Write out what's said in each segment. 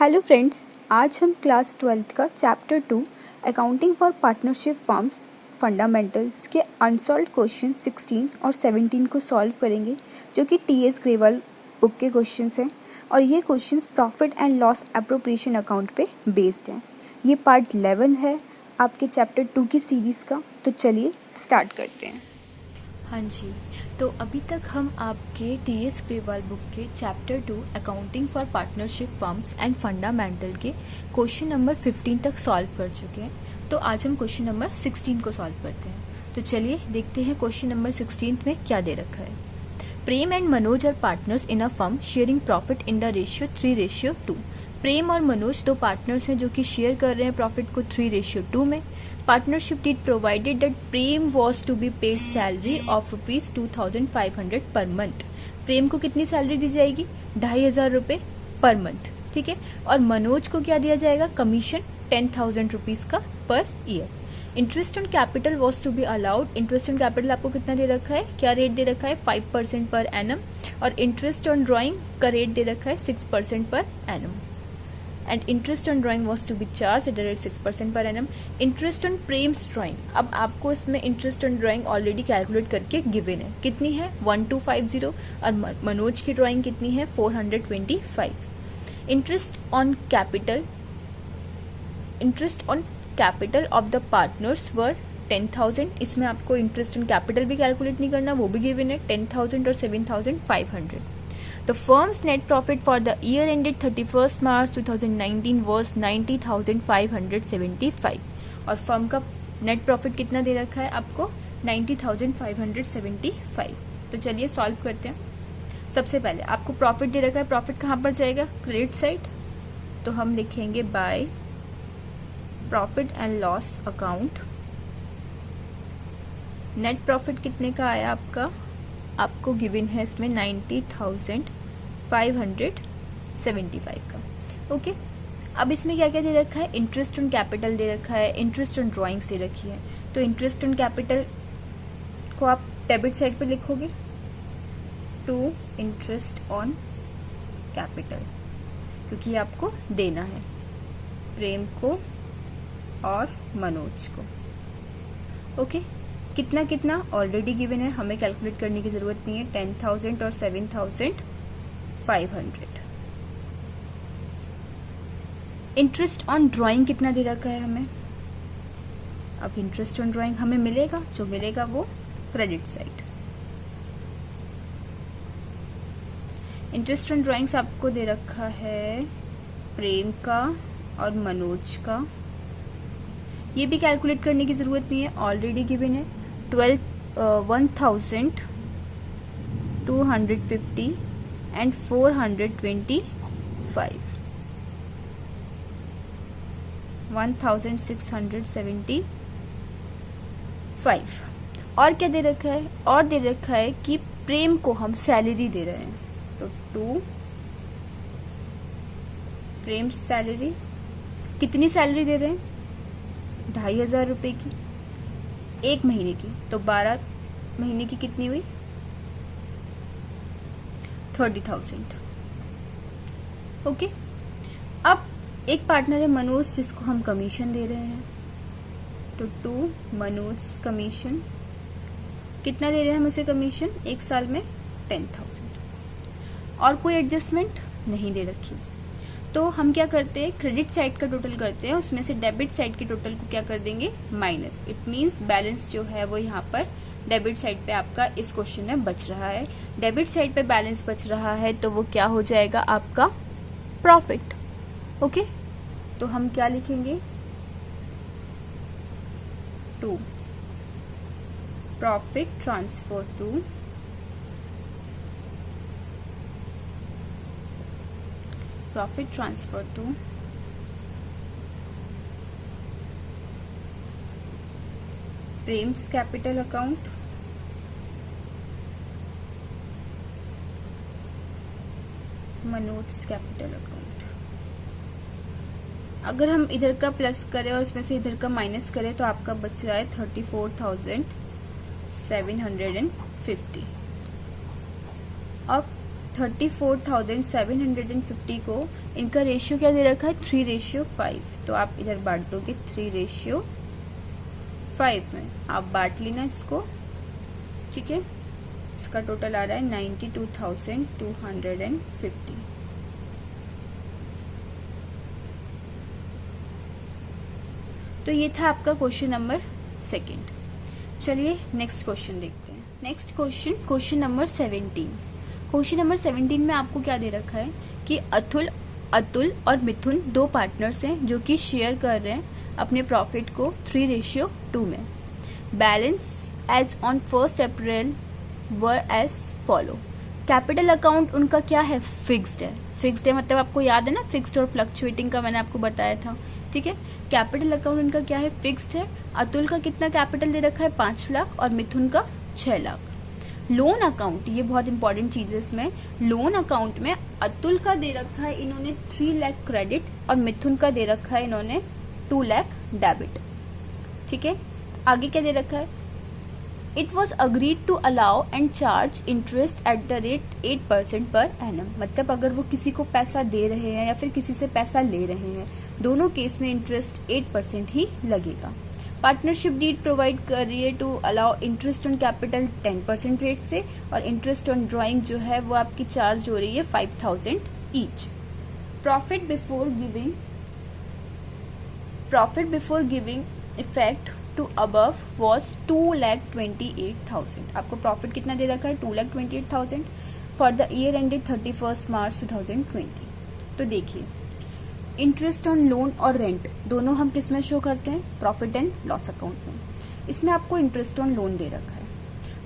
Hello friends, आज हम class 12th का chapter 2 accounting for partnership firms fundamentals के अनसॉल्व्ड क्वेश्चन 16 और 17 को सॉल्व करेंगे, जो कि टीएस ग्रेवाल बुक के क्वेश्चंस हैं और ये questions profit and loss appropriation account पे बेस्ड हैं। ये पार्ट 11 है आपके चैप्टर 2 की सीरीज़ का। तो चलिए स्टार्ट करते हैं। हाँ जी, तो अभी तक हम आपके टीएस ग्रेवाल बुक के chapter 2 accounting for partnership firms and fundamental के क्वेश्चन नंबर 15 तक सॉल्व कर चुके हैं। तो आज हम क्वेश्चन नंबर 16 को सॉल्व करते हैं। तो चलिए देखते हैं क्वेश्चन नंबर 16 में क्या दे रखा है। Prem and Manoj are partners in a firm sharing profit in the ratio 3:2। Prem और मनोज दो पार्टनर्स हैं जो कि शेयर कर रहे हैं प्रॉफिट को 3:2 में। Partnership deed provided that Prem was to be paid salary of ₹2,500 per month. प्रेम को कितनी सैलरी दी जाएगी? 2,500 रुपये पर मंथ, ठीक है। और मनोज को क्या दिया जाएगा? कमीशन 10,000 रुपीज का per year. Interest on capital was to be allowed. Interest on capital आपको कितना दे रखा है? क्या रेट दे रखा है? 5% पर एनम। और इंटरेस्ट ऑन ड्रॉइंग का रेट दे रखा है 6% per annum. And interest on drawing was to be charged at the rate 6% per annum. Interest on Prem's drawing, अब आपको इसमें interest on drawing already calculate करके गिवन है। कितनी है? 1250। और मनोज की ड्राइंग कितनी है? 425। Interest on capital, interest on capital of the partners were 10,000। इसमें आपको इंटरेस्ट ऑन कैपिटल भी कैलकुलेट नहीं करना, वो भी गिवन है 10,000 और 7,500। The firm's net profit for the year ended 31st March 2019 was 90,575। और फर्म का नेट प्रॉफिट कितना दे रखा है आपको? 90,575। तो चलिए सॉल्व करते हैं। सबसे पहले आपको प्रॉफिट दे रखा है। प्रॉफिट कहाँ पर जाएगा? Credit side. तो हम लिखेंगे by profit and loss account. Net profit कितने का आया आपका? आपको गिवन है इसमें 90,575 का। ओके, अब इसमें क्या क्या दे रखा है? इंटरेस्ट ऑन कैपिटल दे रखा है, इंटरेस्ट ऑन ड्राइंग्स दे रखी है। तो इंटरेस्ट ऑन कैपिटल को आप डेबिट साइड पे लिखोगे टू इंटरेस्ट ऑन कैपिटल, क्योंकि आपको देना है प्रेम को और मनोज को। ओके, कितना कितना ऑलरेडी गिवन है, हमें कैलकुलेट करने की जरूरत नहीं है। 10,000 और 7,500। इंटरेस्ट ऑन ड्राइंग कितना दे रखा है हमें? अब इंटरेस्ट ऑन ड्राइंग हमें मिलेगा, जो मिलेगा वो credit side. Interest on drawings आपको दे रखा है प्रेम का और मनोज का। ये भी कैलकुलेट करने की जरूरत नहीं है, ऑलरेडी गिवन है। 1,250 एंड 425, 1,675। और क्या दे रखा है? और दे रखा है कि प्रेम को हम सैलरी दे रहे हैं। तो 2 प्रेम सैलरी। कितनी सैलरी दे रहे हैं? 2,500 रुपए की, एक महीने की। तो 12 महीने की कितनी हुई? 30,000। ओके, अब एक पार्टनर है मनोज, जिसको हम कमीशन दे रहे हैं। तो 2 मनोज कमीशन। कितना दे रहे हैं हम उसे कमीशन? एक साल में 10,000। और कोई एडजस्टमेंट नहीं दे रखी। तो हम क्या करते हैं? क्रेडिट साइड का टोटल करते हैं, उसमें से डेबिट साइड के टोटल को क्या कर देंगे? माइनस। इट मींस बैलेंस जो है वो यहाँ पर डेबिट साइड पे आपका इस क्वेश्चन में बच रहा है। डेबिट साइड पे बैलेंस बच रहा है तो वो क्या हो जाएगा? आपका प्रॉफिट। ओके, तो हम क्या लिखेंगे? 2 profit transfer to Prem's capital account, Manoj capital account. अगर हम इधर का प्लस करें और इसमें से इधर का माइनस करें तो आपका बच रहा है 34,750। अब 34,750 को इनका रेशियो क्या दे रखा है 3:5, तो आप इधर बांट दोगे 3:5 में, आप बांट लेना इसको, ठीक है। इसका टोटल आ रहा है 92,250। तो ये था आपका क्वेश्चन नंबर सेकंड। चलिए नेक्स्ट क्वेश्चन देखते हैं। Next question number 17। Question number 17 में आपको क्या दे रखा है कि अतुल और मिथुन दो पार्टनर्स हैं जो कि शेयर कर रहे हैं अपने प्रॉफिट को 3:2 में। Balance as on 1 April were as follow. Capital account उनका क्या है, फिक्स्ड है। फिक्स्ड है मतलब आपको याद है ना, फिक्स्ड और फ्लक्चुएटिंग का मैंने आपको बताया था, ठीक है। कैपिटल अकाउंट उनका क्या है, फिक्स्ड है। अतुल का कितना कैपिटल दे रखा है 5 लाख और मिथुन का 6 लाख। लोन अकाउंट, ये बहुत इंपॉर्टेंट चीज है इसमें। लोन अकाउंट में अतुल का दे रखा है इन्होंने 3 लाख क्रेडिट और मिथुन का दे रखा है इन्होंने 2 लाख डेबिट, ठीक है। आगे क्या दे रखा है, it was agreed to allow and charge interest at the rate 8% per annum. मतलब अगर वो किसी को पैसा दे रहे हैं या फिर किसी से पैसा ले रहे हैं, दोनों केस में इंटरेस्ट 8% ही लगेगा। पार्टनरशिप डीड प्रोवाइड कर रही है to allow interest on capital 10% rate से, और इंटरेस्ट ऑन ड्राइंग जो है वो आपकी चार्ज हो रही है 5,000 each. Profit before giving effect to above was 2,28,000। आपको प्रॉफिट कितना दे रखा है 2,28,000 for the year ended 31 March 2020। तो देखिए, इंटरेस्ट ऑन लोन और रेंट दोनों हम किस में शो करते हैं, प्रॉफिट एंड लॉस अकाउंट में। इसमें आपको इंटरेस्ट ऑन लोन दे रखा है।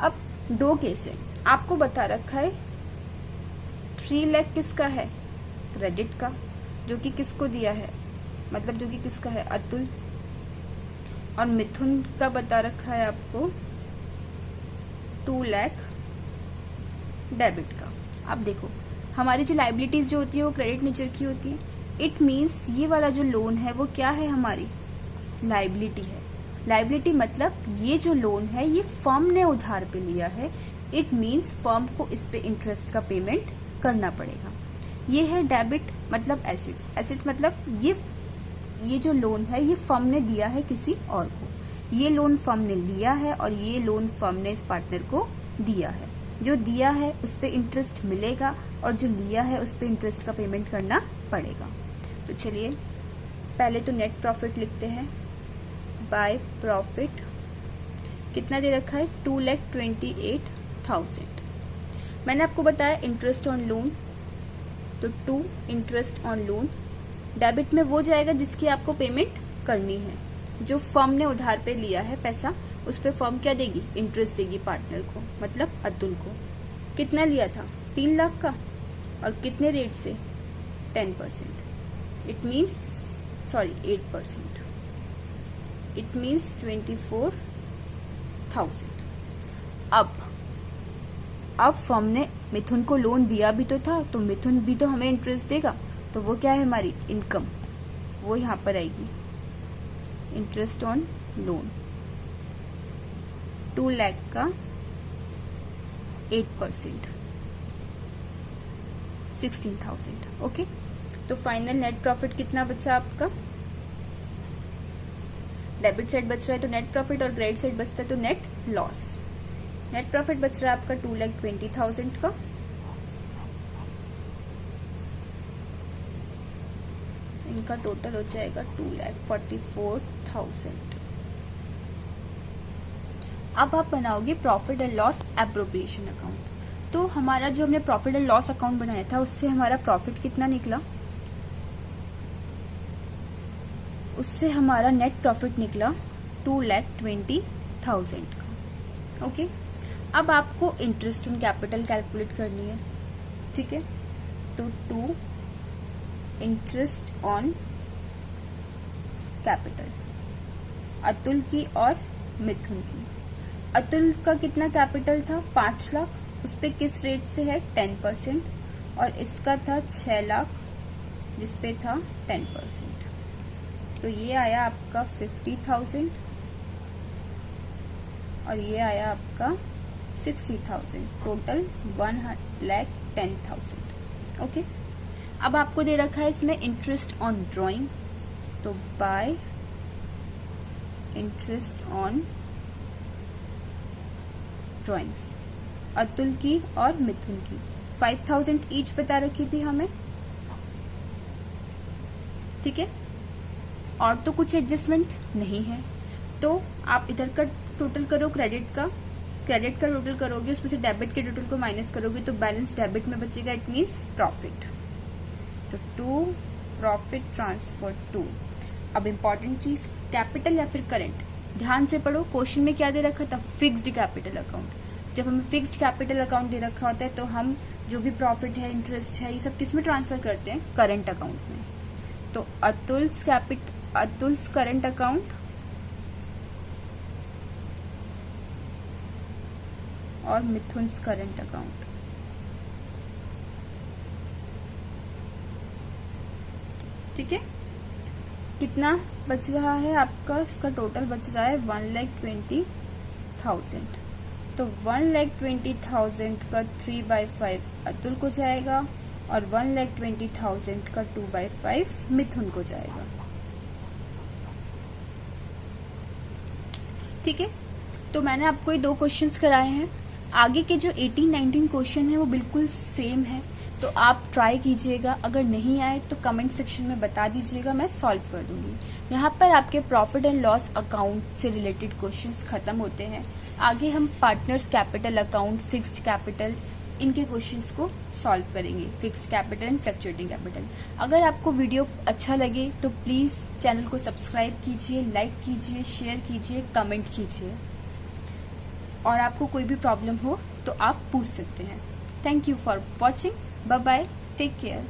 अब 2 केस है, आपको बता रखा है 3 लाख किसका है, क्रेडिट का, जो कि किसको दिया है, मतलब जो कि किसका है, अतुल। और मिथुन का बता रखा है आपको 2 लाख डेबिट का। अब देखो, हमारी जो लाइबिलिटीज जो होती है वो क्रेडिट नेचर की होती है। इट मीन्स ये वाला जो लोन है वो क्या है, हमारी लाइबिलिटी है। लाइबिलिटी मतलब ये जो लोन है ये फर्म ने उधार पे लिया है। इट मीन्स फर्म को इस पे इंटरेस्ट का पेमेंट करना पड़ेगा। ये है डेबिट मतलब एसेट्स। एसेट मतलब ये जो लोन है ये फर्म ने दिया है किसी और को। ये लोन फर्म ने लिया है और ये लोन फर्म ने इस पार्टनर को दिया है। जो दिया है उस पे इंटरेस्ट मिलेगा और जो लिया है उस पे इंटरेस्ट का पेमेंट करना पड़ेगा। तो चलिए पहले तो नेट प्रॉफिट लिखते हैं। बाय प्रॉफिट कितना दे रखा है 2,28,000। मैंने आपको बताया इंटरेस्ट ऑन लोन, तो 2 इंटरेस्ट ऑन लोन। डेबिट में वो जाएगा जिसकी आपको पेमेंट करनी है। जो फर्म ने उधार पे लिया है पैसा, उस पे फर्म क्या देगी, इंटरेस्ट देगी पार्टनर को, मतलब अतुल को। कितना लिया था 3 लाख का, और कितने रेट से 10%। It means 8%। It means 24,000। अब फर्म ने मिथुन को लोन दिया भी तो था, तो मिथुन भी तो हमें इंटरेस्ट देगा। तो वो क्या है हमारी इनकम, वो यहां पर आएगी, इंटरेस्ट ऑन लोन 2 लाख का 8% 16,000। ओके, तो फाइनल नेट प्रॉफिट कितना बचा आपका, डेबिट साइड बच रहा है तो नेट प्रॉफिट, और क्रेडिट साइड बचता है तो नेट लॉस। नेट प्रॉफिट बच रहा है आपका 2,20,000 का। इनका टोटल हो जाएगा 2,44,000। अब आप बनाओगे profit and loss appropriation account. तो हमारा जो हमने प्रॉफिट एंड लॉस अकाउंट बनाया था उससे हमारा प्रॉफिट कितना निकला, उससे हमारा नेट प्रॉफिट निकला 2,20,000 का। ओके, अब आपको इंटरेस्ट ऑन कैपिटल कैलकुलेट करनी है, ठीक है। तो 2 इंटरेस्ट ऑन कैपिटल अतुल की और मिथुन की। अतुल का कितना कैपिटल था 5 लाख, उस पे किस रेट से है 10%, और इसका था 6 लाख जिसपे था 10%। तो ये आया आपका 50,000 और ये आया आपका 60,000, टोटल 10,000। ओके, अब आपको दे रखा है इसमें इंटरेस्ट ऑन ड्रॉइंग, तो bye interest on drawings Atul की और मिथुन की 5,000 ईच बता रखी थी हमें, ठीक है। और तो कुछ एडजस्टमेंट नहीं है, तो आप इधर का टोटल करो, क्रेडिट का टोटल करोगे, उसमें से डेबिट के टोटल को माइनस करोगे तो बैलेंस डेबिट में बचेगा, इट मीन्स प्रॉफिट। तो टू प्रॉफिट ट्रांसफर टू। अब इंपॉर्टेंट चीज, कैपिटल या फिर करंट, ध्यान से पढ़ो। क्वेश्चन में क्या दे रखा था? Fixed capital account. जब हमें फिक्स्ड कैपिटल अकाउंट दे रखा होता है तो हम जो भी प्रॉफिट है, इंटरेस्ट है, ये सब किस में ट्रांसफर करते हैं? करंट अकाउंट में। तो अतुल्स करंट अकाउंट और मिथुन्स करंट अकाउंट। ठीक है, कितना बच रहा है आपका? इसका टोटल बच रहा है 1,20,000। तो 1,20,000 का 3/5 अतुल को जाएगा और 1,20,000 का 2/5 मिथुन को जाएगा। ठीक है, तो मैंने आपको ये 2 क्वेश्चंस कराए हैं। आगे के जो 18-19 क्वेश्चन है वो बिल्कुल सेम है, तो आप ट्राई कीजिएगा। अगर नहीं आए तो कमेंट सेक्शन में बता दीजिएगा, मैं सॉल्व कर दूंगी। यहाँ पर आपके प्रॉफिट एंड लॉस अकाउंट से रिलेटेड क्वेश्चंस खत्म होते हैं। आगे हम partners capital account, fixed capital, इनके क्वेश्चंस को सॉल्व करेंगे, fixed capital and fluctuating capital. अगर आपको वीडियो अच्छा लगे तो प्लीज चैनल को सब्सक्राइब कीजिए, लाइक कीजिए, शेयर कीजिए, कमेंट कीजिए। और आपको कोई भी प्रॉब्लम हो तो आप पूछ सकते हैं। Thank you for watching, bye bye, take care.